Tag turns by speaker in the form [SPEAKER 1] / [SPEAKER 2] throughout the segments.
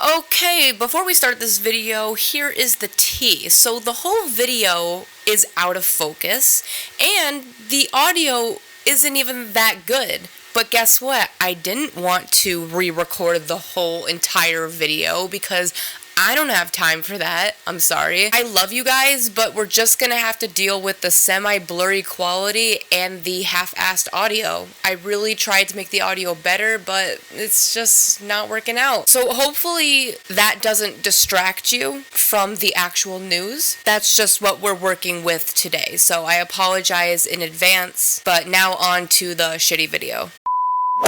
[SPEAKER 1] Okay, before we start this video, here is the tea. So the whole video is out of focus, and the audio isn't even that good. But guess what? I didn't want to re-record the whole entire video because I don't have time for that. I'm sorry. I love you guys, but we're just gonna have to deal with the semi-blurry quality and the half-assed audio. I really tried to make the audio better, but it's just not working out. So hopefully that doesn't distract you from the actual news. That's just what we're working with today. So I apologize in advance, but now on to the shitty video.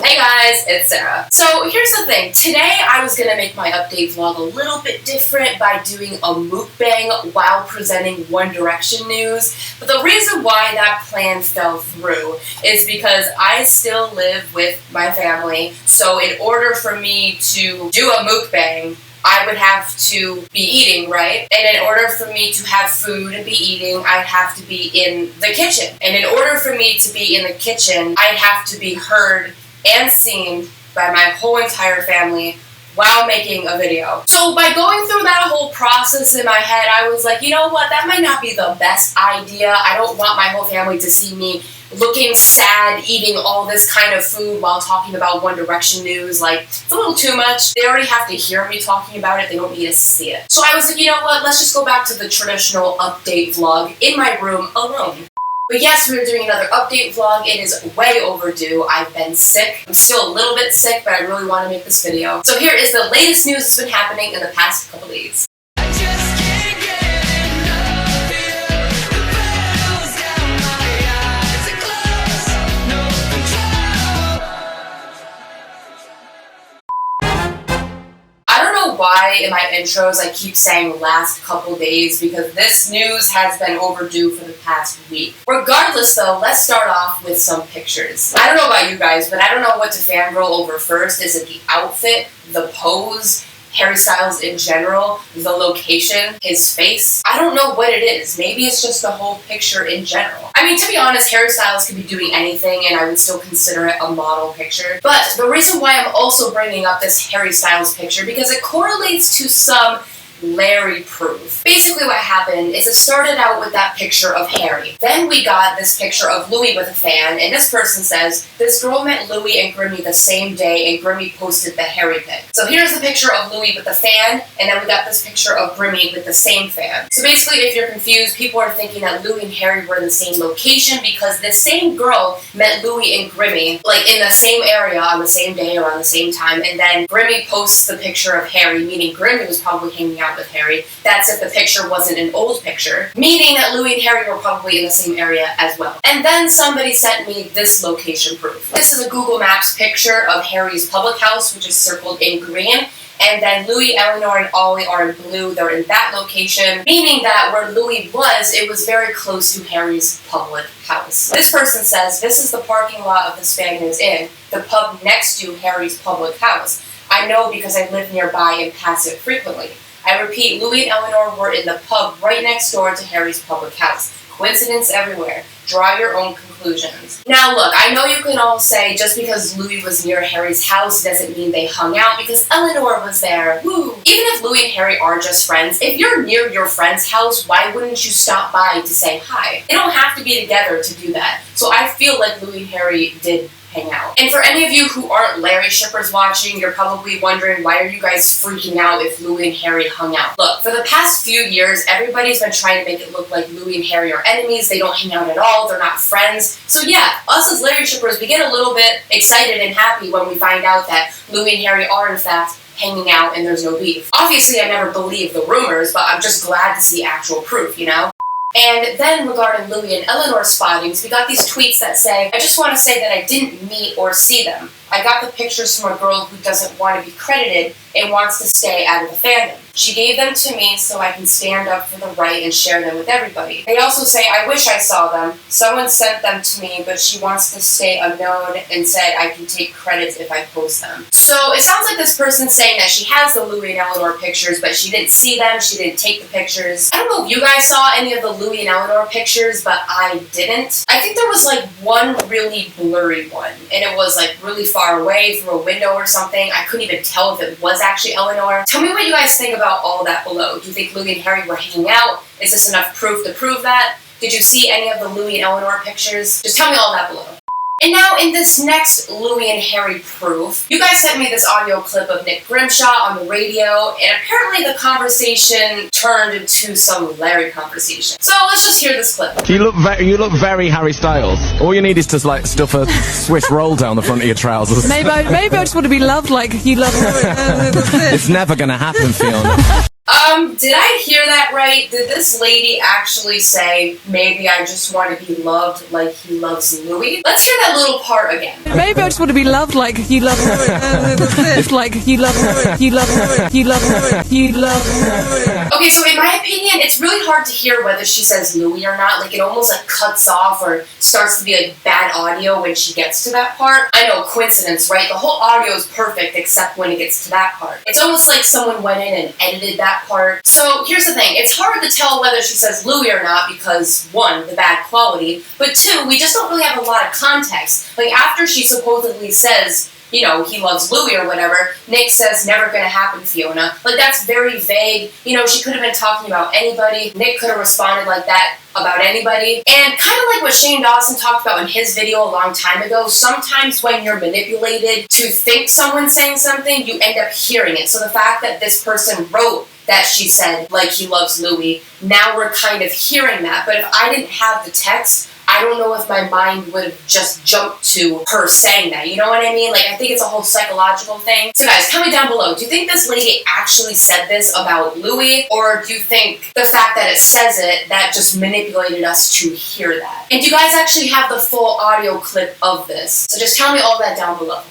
[SPEAKER 2] Hey guys, it's Sarah. So here's the thing. Today I was gonna make my update vlog a little bit different by doing a mukbang while presenting One Direction news. But the reason why that plan fell through is because I still live with my family. So in order for me to do a mukbang, I would have to be eating, right? And in order for me to have food and be eating, I'd have to be in the kitchen. And in order for me to be in the kitchen, I'd have to be heard and seen by my whole entire family while making a video. So by going through that whole process in my head, I was like, you know what, that might not be the best idea. I don't want my whole family to see me looking sad, eating all this kind of food while talking about One Direction news. Like, it's a little too much. They already have to hear me talking about it. They don't need to see it. So I was like, you know what, let's just go back to the traditional update vlog in my room alone. But yes, we're doing another update vlog. It is way overdue. I've been sick. I'm still a little bit sick, but I really want to make this video. So here is the latest news that's been happening in the past couple days. Why in my intros I keep saying last couple days, because this news has been overdue for the past week. Regardless though, let's start off with some pictures. I don't know about you guys, but I don't know what to fangirl over first. Is it the outfit, the pose, Harry Styles in general, the location, his face? I don't know what it is. Maybe it's just the whole picture in general. I mean, to be honest, Harry Styles could be doing anything and I would still consider it a model picture. But the reason why I'm also bringing up this Harry Styles picture, because it correlates to some Larry proof. Basically what happened is it started out with that picture of Harry. Then we got this picture of Louis with a fan, and this person says, this girl met Louis and Grimmy the same day, and Grimmy posted the Harry pic. So here's the picture of Louis with the fan, and then we got this picture of Grimmy with the same fan. So basically, if you're confused, people are thinking that Louis and Harry were in the same location because this same girl met Louis and Grimmy, like in the same area on the same day or on the same time, and then Grimmy posts the picture of Harry, meaning Grimmy was probably hanging out with Harry. That's if the picture wasn't an old picture, meaning that Louis and Harry were probably in the same area as well. And then somebody sent me this location proof. This is a Google Maps picture of Harry's public house, which is circled in green, and then Louis, Eleanor, and Ollie are in blue. They're in that location, meaning that where Louis was, it was very close to Harry's public house. This person says, this is the parking lot of the Spaniards Inn, the pub next to Harry's public house. I know because I live nearby and pass it frequently. I repeat, Louis and Eleanor were in the pub right next door to Harry's public house. Coincidence everywhere. Draw your own conclusions. Now look, I know you can all say just because Louis was near Harry's house doesn't mean they hung out because Eleanor was there. Woo! Even if Louis and Harry are just friends, if you're near your friend's house, why wouldn't you stop by to say hi? They don't have to be together to do that. So I feel like Louis and Harry did hang out. And for any of you who aren't Larry shippers watching, you're probably wondering, why are you guys freaking out if Louis and Harry hung out? Look, for the past few years, everybody's been trying to make it look like Louis and Harry are enemies, they don't hang out at all, they're not friends. So yeah, us as Larry shippers, we get a little bit excited and happy when we find out that Louis and Harry are in fact hanging out and there's no beef. Obviously, I never believed the rumors, but I'm just glad to see actual proof, you know? And then regarding Louis and Eleanor's spottings, we got these tweets that say, I just want to say that I didn't meet or see them. I got the pictures from a girl who doesn't want to be credited and wants to stay out of the fandom. She gave them to me so I can stand up for the right and share them with everybody. They also say, I wish I saw them. Someone sent them to me, but she wants to stay unknown and said I can take credit if I post them. So it sounds like this person's saying that she has the Louis and Eleanor pictures, but she didn't see them, she didn't take the pictures. I don't know if you guys saw any of the Louis and Eleanor pictures, but I didn't. I think there was like one really blurry one, and it was like really far far away through a window or something. I couldn't even tell if it was actually Eleanor. Tell me what you guys think about all that below. Do you think Louis and Harry were hanging out? Is this enough proof to prove that? Did you see any of the Louis and Eleanor pictures? Just tell me all that below. And now in this next Louis and Harry proof, you guys sent me this audio clip of Nick Grimshaw on the radio, and apparently the conversation turned into some Larry conversation. So let's just hear this clip.
[SPEAKER 3] You look very Harry Styles. All you need is to like stuff a Swiss roll down the front of your trousers.
[SPEAKER 4] Maybe I just want to be loved like you love Louis.
[SPEAKER 3] It's never gonna happen, Fiona.
[SPEAKER 2] Did I hear that right? Did this lady actually say, maybe I just want to be loved like he loves Louis? Let's hear that little part again.
[SPEAKER 4] Maybe I just want to be loved like you love Louis. Like you love Louis. You love Louis. You love Louis. You love Louis.
[SPEAKER 2] Okay, so in my opinion, it's really hard to hear whether she says Louis or not. Like, it almost like cuts off or starts to be like bad audio when she gets to that part. I know, coincidence, right? The whole audio is perfect except when it gets to that part. It's almost like someone went in and edited that part. So here's the thing, it's hard to tell whether she says Louis or not because, one, the bad quality, but two, we just don't really have a lot of context. Like, after she supposedly says, you know, he loves Louis or whatever, Nick says, never gonna happen, Fiona. Like, that's very vague. You know, she could have been talking about anybody. Nick could have responded like that about anybody. And kind of like what Shane Dawson talked about in his video a long time ago, sometimes when you're manipulated to think someone's saying something, you end up hearing it. So the fact that this person wrote that she said, like, he loves Louis, now we're kind of hearing that. But if I didn't have the text, I don't know if my mind would have just jumped to her saying that. You know what I mean? Like, I think it's a whole psychological thing. So guys, tell me down below, do you think this lady actually said this about Louis? Or do you think the fact that it says it, that just manipulated us to hear that? And do you guys actually have the full audio clip of this? So just tell me all that down below.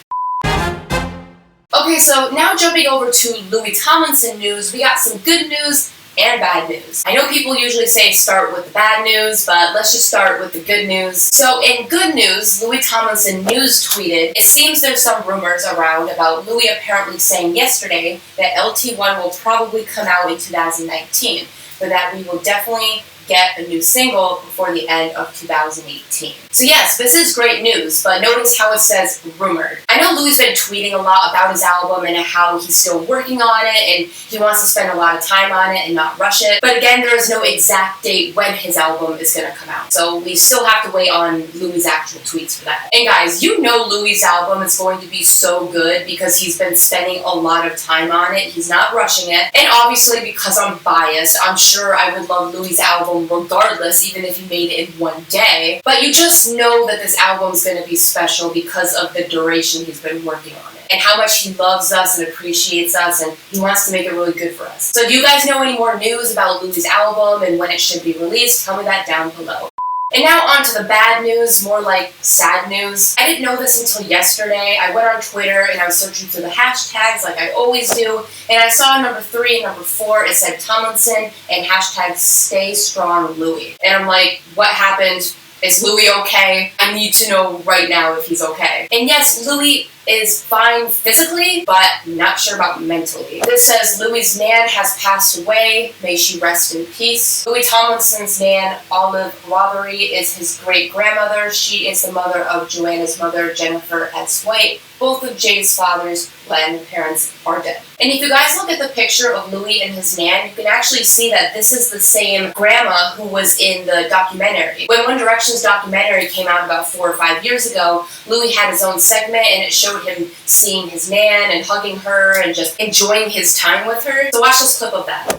[SPEAKER 2] Okay, so now jumping over to Louis Tomlinson news, we got some good news and bad news. I know people usually say start with the bad news, but let's just start with the good news. So in good news, Louis Tomlinson news tweeted, it seems there's some rumors around about Louis apparently saying yesterday that LT1 will probably come out in 2019, but that we will definitely get a new single before the end of 2018. So yes, this is great news, but notice how it says rumored. I know Louis has been tweeting a lot about his album and how he's still working on it and he wants to spend a lot of time on it and not rush it. But again, there is no exact date when his album is going to come out. So we still have to wait on Louis' actual tweets for that. And guys, you know Louis' album is going to be so good because he's been spending a lot of time on it. He's not rushing it. And obviously, because I'm biased, I'm sure I would love Louis' album regardless, even if he made it in one day. But you just know that this album's going to be special because of the duration he's been working on it and how much he loves us and appreciates us, and he wants to make it really good for us. So do you guys know any more news about Louis' album and when it should be released? Tell me that down below. And now on to the bad news, more like sad news. I didn't know this until yesterday. I went on Twitter and I was searching through the hashtags like I always do, and I saw number 3 and number 4, it said Tomlinson and hashtag stay strong Louis. And I'm like, what happened? Is Louis okay? I need to know right now if he's okay. And yes, Louis is fine physically, but not sure about mentally. This says, Louis' nan has passed away. May she rest in peace. Louis Tomlinson's nan, Olive Rothery, is his great-grandmother. She is the mother of Joanna's mother, Jennifer S. White. Both of Jay's father's Latin parents are dead. And if you guys look at the picture of Louis and his nan, you can actually see that this is the same grandma who was in the documentary. When One Direction's documentary came out about 4 or 5 years ago, Louis had his own segment and it showed him seeing his nan and hugging her and just enjoying his time with her. So watch this clip of that.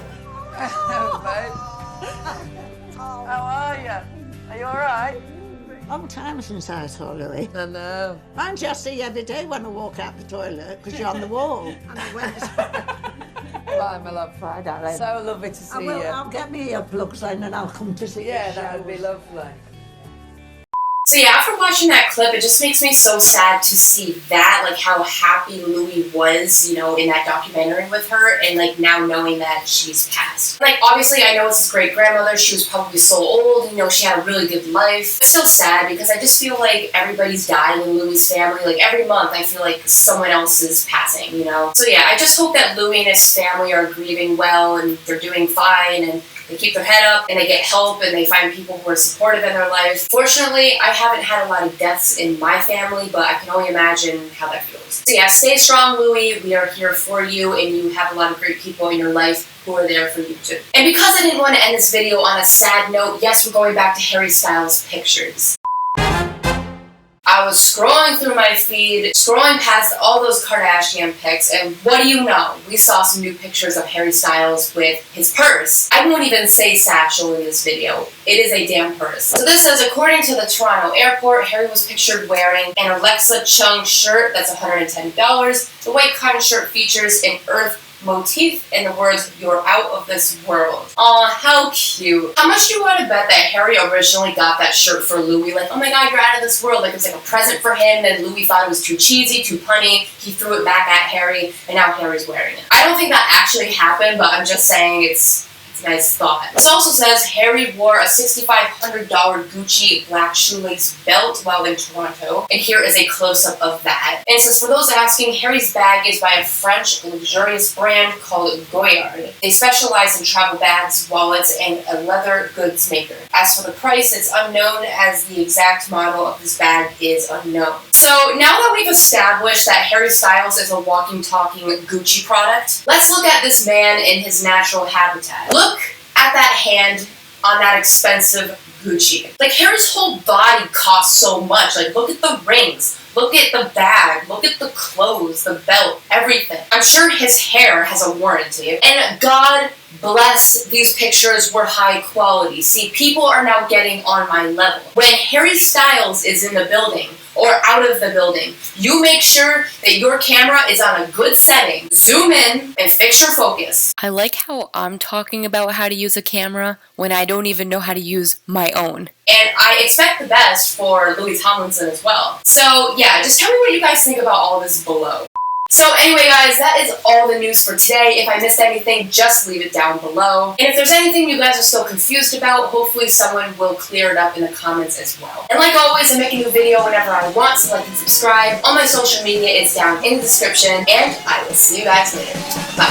[SPEAKER 5] Hello, babe. How are you? Are you alright?
[SPEAKER 6] Long time since I saw Louis.
[SPEAKER 5] I know.
[SPEAKER 6] Mind you, I see you every day when I walk out the toilet because you're on the wall.
[SPEAKER 5] Bye, my love.
[SPEAKER 6] Bye, darling.
[SPEAKER 5] So lovely to see you.
[SPEAKER 6] I'll get me earplugs then and I'll come to see you.
[SPEAKER 5] Yeah, that would be lovely.
[SPEAKER 2] So yeah, after watching that clip, it just makes me so sad to see that, like how happy Louis was, you know, in that documentary with her, and like now knowing that she's passed. Like obviously I know it's his great-grandmother, she was probably so old, you know, she had a really good life. It's still sad because I just feel like everybody's dying in Louis' family. Like every month I feel like someone else is passing, you know. So yeah, I just hope that Louis and his family are grieving well and they're doing fine and They keep their head up and they get help and they find people who are supportive in their life. Fortunately, I haven't had a lot of deaths in my family, but I can only imagine how that feels. So yeah, stay strong, Louie. We are here for you, and you have a lot of great people in your life who are there for you too. And because I didn't want to end this video on a sad note, yes, we're going back to Harry Styles' pictures. I was scrolling through my feed, scrolling past all those Kardashian pics, and what do you know? We saw some new pictures of Harry Styles with his purse. I won't even say satchel in this video. It is a damn purse. So this says, according to the Toronto airport, Harry was pictured wearing an Alexa Chung shirt that's $110. The white cotton shirt features an earth motif and the words, "You're out of this world." Aw, how cute. How much do you want to bet that Harry originally got that shirt for Louis? Like, oh my god, you're out of this world. Like, it was like a present for him, and Louis thought it was too cheesy, too punny. He threw it back at Harry, and now Harry's wearing it. I don't think that actually happened, but I'm just saying it's a nice thought. This also says Harry wore a $6,500 Gucci black shoelace belt while in Toronto, and here is a close-up of that. And it says, for those asking, Harry's bag is by a French luxurious brand called Goyard. They specialize in travel bags, wallets, and a leather goods maker. As for the price, it's unknown, as the exact model of this bag is unknown. So now that we've established that Harry Styles is a walking, talking Gucci product, let's look at this man in his natural habitat. Look at that hand on that expensive Gucci. Like, Harry's whole body costs so much. Like, look at the rings. Look at the bag. Look at the clothes, the belt, everything. I'm sure his hair has a warranty. And God bless these pictures were high quality. See, people are now getting on my level. When Harry Styles is in the building, or out of the building, you make sure that your camera is on a good setting. Zoom in and fix your focus.
[SPEAKER 1] I like how I'm talking about how to use a camera when I don't even know how to use my own.
[SPEAKER 2] And I expect the best for Louis Tomlinson as well. So yeah, just tell me what you guys think about all this below. So anyway guys, that is all the news for today. If I missed anything, just leave it down below. And if there's anything you guys are still confused about, hopefully someone will clear it up in the comments as well. And like always, I make a new video whenever I want, so like and subscribe. All my social media is down in the description, and I will see you guys later. Bye.